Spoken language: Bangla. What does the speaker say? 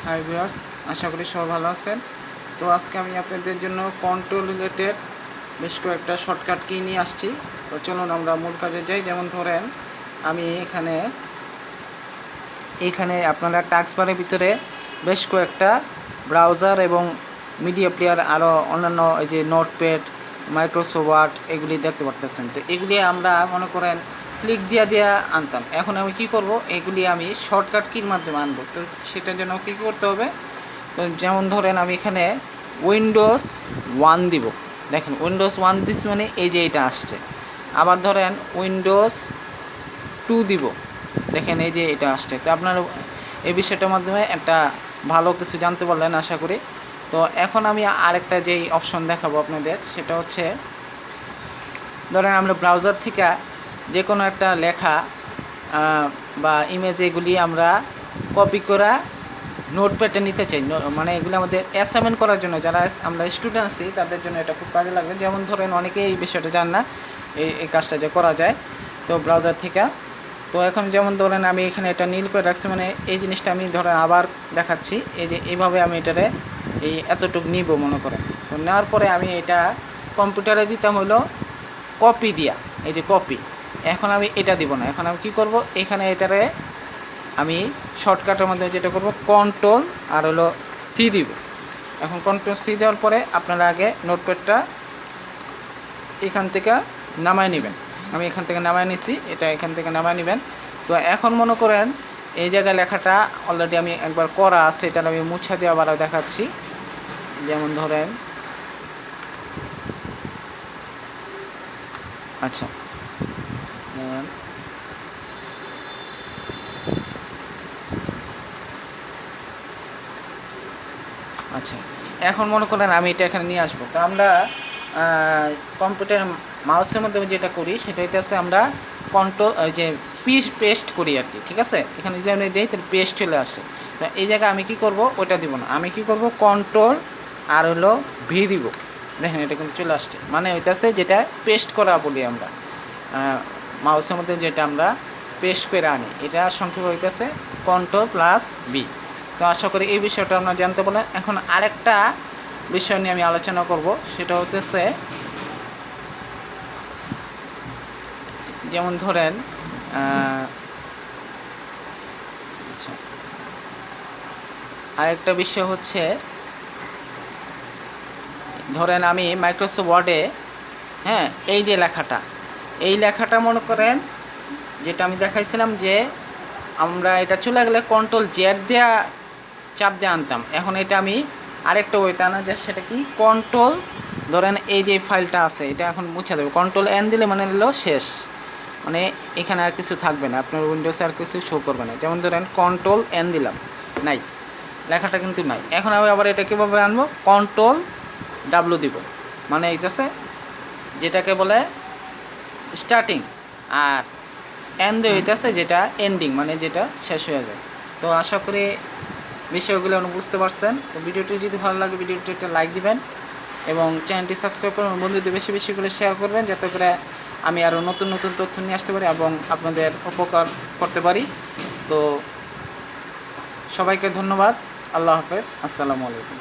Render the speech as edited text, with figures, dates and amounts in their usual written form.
হাই ভিউয়ার্স, আশা করি সবাই ভালো আছেন। তো আজকে আমি আপনাদের জন্য কন্ট্রোল রিলেটেড বেশ কয়েকটা শর্টকাট কি নিয়ে আসছি। তো চলুন আমরা মূল কাজে যাই। যেমন ধরেন আমি এখানে আপনারা টাস্কবারের ভিতরে বেশ কয়েকটা ব্রাউজার এবং মিডিয়া প্লেয়ার আরও অন্যান্য এই যে নোটপ্যাড, মাইক্রোসফট ওয়ার্ড এগুলি দেখতে পারতেছেন। তো এগুলি আমরা মনে করেন ক্লিক দিয়া আনতাম। এখন আমি কি করব, এগুলি আমি শর্টকাট কির মাধ্যমে আনবো। তো সেটার জন্য কী করতে হবে, তো যেমন ধরেন আমি এখানে উইন্ডোজ 1 দিব। দেখেন উইন্ডোজ 1 দিস মানে এই যে এটা আসছে। আবার ধরেন উইন্ডোজ 2 দিব, দেখেন এই যে এটা আসছে। তো আপনার এই বিষয়টার মাধ্যমে একটা ভালো কিছু জানতে পারলেন আশা করি। তো এখন আমি আরেকটা যেই অপশন দেখাবো আপনাদের, সেটা হচ্ছে ধরেন আমরা ব্রাউজার থেকে যে কোনো একটা লেখা বা ইমেজ এগুলি আমরা কপি করা নোটপ্যাডে নিতে চাই, মানে এগুলি আমাদের অ্যাসাইনমেন্ট করার জন্য যারা আমরা স্টুডেন্ট আছি তাদের জন্য এটা খুব কাজে লাগবে। যেমন ধরেন অনেকে এই বিষয়টা জান না এই কাজটা যে করা যায় তো ব্রাউজার থেকে। তো এখন যেমন ধরেন আমি এখানে এটা নীল করে রাখছি, মানে এই জিনিসটা আমি ধরেন আবার দেখাচ্ছি। এই যে এইভাবে আমি এটারে এই এতটুকু নিব মনে করেন। তো নেওয়ার পরে আমি এটা কম্পিউটারে দিতাম হলো কপি দিয়া, এই যে কপি। এখন আমি এটা দিব না, এখন আমি কি করব, এখানে এটারে আমি শর্টকাটের মধ্যে যেটা করব কন্ট্রোল আর হলো সি দিব। এখন কন্ট্রোল সি দেওয়ার পরে আপনারা আগে নোটপ্যাডটা এখান থেকে নামায় নেবেন। আমি এখান থেকে নামায় নিছি, এটা এখান থেকে নামায় নেবেন। তো এখন মনে করেন এই জায়গায় লেখাটা অলরেডি আমি একবার করা আছে, এটা আমি মুছা দিয়ে আবার দেখাচ্ছি। যেমন ধরেন আচ্ছা আচ্ছা এখন মনে করেন আমি এটা এখানে নিয়ে আসবো। তো আমরা কম্পিউটার মাউসের মধ্যে যেটা করি সেটা হইতেছে আমরা কন্ট্রোল যে পেস্ট করি আর কি, ঠিক আছে। এখানে যদি আমি দিই তাহলে পেস্ট চলে আসে। তো এই জায়গায় আমি কি করব, ওইটা দিব না, আমি কি করব কন্ট্রোল আর হলো ভি দিব। দেখেন এটা কিন্তু চলে আসছে, মানে হইতেছে যেটা পেস্ট করা বলি আমরা মাউসের মধ্যে, যেটা আমরা পেস্ট করে আনি, এটা সংক্ষেপে হইতেছে কন্ট্রোল প্লাস বি। তো আশা করি এই বিষয়টা আপনারা জানতে পারলেন। এখন আরেকটা বিষয় নিয়ে আমি আলোচনা করব, সেটা হতেছে যেমন ধরেন আরেকটা বিষয় হচ্ছে ধরেন আমি মাইক্রোসফট ওয়ার্ডে এই যে লেখাটা মনে করেন যেটা আমি দেখাইছিলাম যে আমরা এটা চলে গেলে কন্ট্রোল জেড দেওয়া চাপ দিয়ে আনতাম। এখন এটা আমি আরেকটা ওইতে আনা যায়, সেটা কি কন্ট্রোল ধরেন এই যে ফাইলটা আছে এটা এখন মুছে দেবে, কন্ট্রোল এন দিলে মানে হলো শেষ, মানে এখানে আর কিছু থাকবে না, আপনার উইন্ডোজে আর কিছু শো করবে না। যেমন ধরেন কন্ট্রোল এন দিলাম, নাই, লেখাটা কিন্তু নাই। এখন আমি আবার এটা কীভাবে আনবো, কন্ট্রোল ডাব্লু দিব, মানে এইটাছে যেটাকে বলে স্টার্টিং, আর এন দিয়ে হইতেছে যেটা এন্ডিং, মানে যেটা শেষ হয়ে যায়। তো আশা করি বিষয়গুলো আপনি বুঝতে পারছেন। তো ভিডিওটি যদি ভালো লাগে ভিডিওটি একটা লাইক দিবেন এবং চ্যানেলটি সাবস্ক্রাইব করবেন, বন্ধুদের বেশি বেশি করে শেয়ার করবেন, যাতে করে আমি আরও নতুন নতুন তথ্য নিয়ে আসতে পারি এবং আপনাদের উপকার করতে পারি। তো সবাইকে ধন্যবাদ, আল্লাহ হাফেজ, আসসালামু আলাইকুম।